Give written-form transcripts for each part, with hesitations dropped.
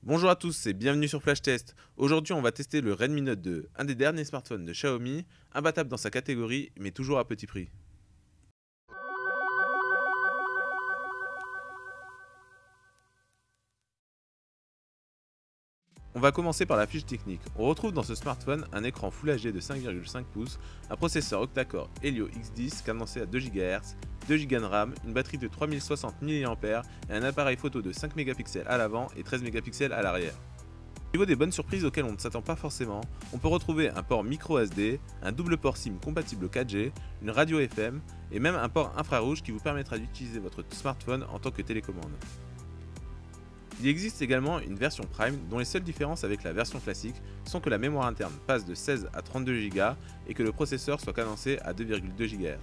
Bonjour à tous et bienvenue sur Flash Test. Aujourd'hui on va tester le Redmi Note 2, un des derniers smartphones de Xiaomi, imbattable dans sa catégorie mais toujours à petit prix. On va commencer par la fiche technique. On retrouve dans ce smartphone un écran Full HD de 5,5 pouces, un processeur octa-core Helio X10 cadencé à 2 GHz, 2 Go de RAM, une batterie de 3060 mAh et un appareil photo de 5 mégapixels à l'avant et 13 mégapixels à l'arrière. Au niveau des bonnes surprises auxquelles on ne s'attend pas forcément, on peut retrouver un port micro SD, un double port SIM compatible 4G, une radio FM et même un port infrarouge qui vous permettra d'utiliser votre smartphone en tant que télécommande. Il existe également une version Prime dont les seules différences avec la version classique sont que la mémoire interne passe de 16 à 32 Go et que le processeur soit cadencé à 2,2 GHz.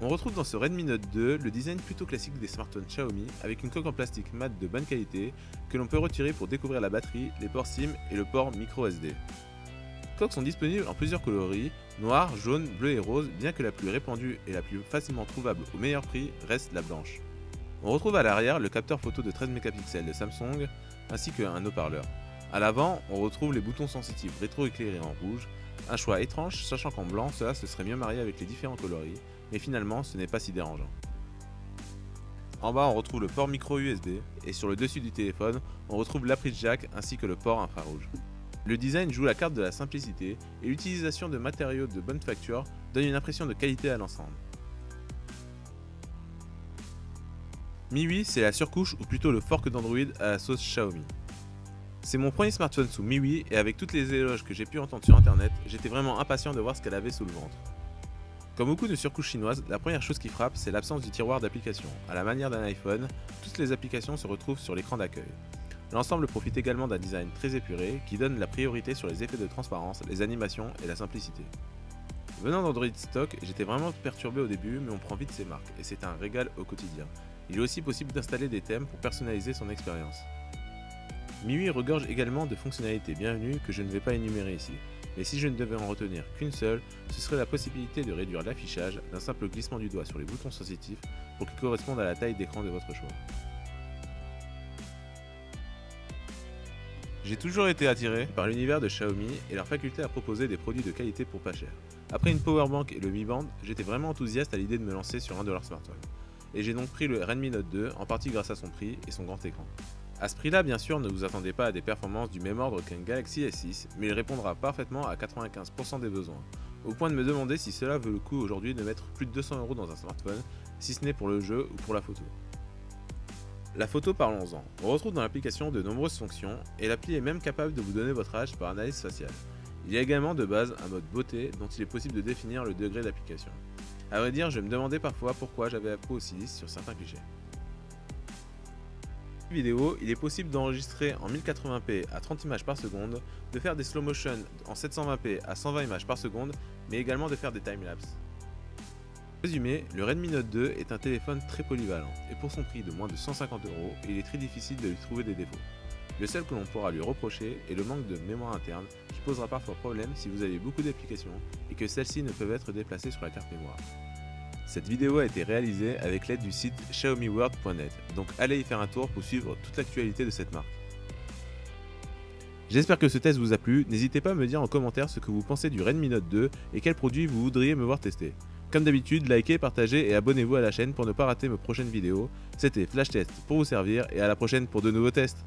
On retrouve dans ce Redmi Note 2 le design plutôt classique des smartphones Xiaomi avec une coque en plastique mat de bonne qualité que l'on peut retirer pour découvrir la batterie, les ports SIM et le port micro SD. Les coques sont disponibles en plusieurs coloris, noir, jaune, bleu et rose, bien que la plus répandue et la plus facilement trouvable au meilleur prix reste la blanche. On retrouve à l'arrière le capteur photo de 13 mégapixels de Samsung ainsi qu'un haut-parleur. A l'avant, on retrouve les boutons sensitifs rétro-éclairés en rouge, un choix étrange sachant qu'en blanc cela se serait mieux marié avec les différents coloris, mais finalement ce n'est pas si dérangeant. En bas on retrouve le port micro USB et sur le dessus du téléphone on retrouve la prise jack ainsi que le port infrarouge. Le design joue la carte de la simplicité et l'utilisation de matériaux de bonne facture donne une impression de qualité à l'ensemble. MIUI c'est la surcouche ou plutôt le fork d'Android à la sauce Xiaomi. C'est mon premier smartphone sous MIUI et avec toutes les éloges que j'ai pu entendre sur internet, j'étais vraiment impatient de voir ce qu'elle avait sous le ventre. Comme beaucoup de surcouches chinoises, la première chose qui frappe, c'est l'absence du tiroir d'applications. À la manière d'un iPhone, toutes les applications se retrouvent sur l'écran d'accueil. L'ensemble profite également d'un design très épuré qui donne la priorité sur les effets de transparence, les animations et la simplicité. Venant d'Android stock, j'étais vraiment perturbé au début, mais on prend vite ses marques et c'est un régal au quotidien. Il est aussi possible d'installer des thèmes pour personnaliser son expérience. MIUI regorge également de fonctionnalités bienvenues que je ne vais pas énumérer ici. Mais si je ne devais en retenir qu'une seule, ce serait la possibilité de réduire l'affichage d'un simple glissement du doigt sur les boutons sensitifs pour qu'ils correspondent à la taille d'écran de votre choix. J'ai toujours été attiré par l'univers de Xiaomi et leur faculté à proposer des produits de qualité pour pas cher. Après une powerbank et le Mi Band, j'étais vraiment enthousiaste à l'idée de me lancer sur un de leurs smartphones. Et j'ai donc pris le Redmi Note 2, en partie grâce à son prix et son grand écran. À ce prix-là, bien sûr, ne vous attendez pas à des performances du même ordre qu'un Galaxy S6, mais il répondra parfaitement à 95% des besoins. Au point de me demander si cela vaut le coup aujourd'hui de mettre plus de 200 € dans un smartphone, si ce n'est pour le jeu ou pour la photo. La photo, parlons-en. On retrouve dans l'application de nombreuses fonctions, et l'appli est même capable de vous donner votre âge par analyse faciale. Il y a également de base un mode beauté dont il est possible de définir le degré d'application. A vrai dire, je me demandais parfois pourquoi j'avais appris aussi lisse sur certains clichés. Vidéo, il est possible d'enregistrer en 1080p à 30 images par seconde, de faire des slow motion en 720p à 120 images par seconde, mais également de faire des timelapses. Résumé, le Redmi Note 2 est un téléphone très polyvalent, et pour son prix de moins de 150 €, il est très difficile de lui trouver des défauts. Le seul que l'on pourra lui reprocher est le manque de mémoire interne, qui posera parfois problème si vous avez beaucoup d'applications et que celles-ci ne peuvent être déplacées sur la carte mémoire. Cette vidéo a été réalisée avec l'aide du site xiaomiworld.net, donc allez y faire un tour pour suivre toute l'actualité de cette marque. J'espère que ce test vous a plu, n'hésitez pas à me dire en commentaire ce que vous pensez du Redmi Note 2 et quels produits vous voudriez me voir tester. Comme d'habitude, likez, partagez et abonnez-vous à la chaîne pour ne pas rater mes prochaines vidéos. C'était Flash Test pour vous servir et à la prochaine pour de nouveaux tests.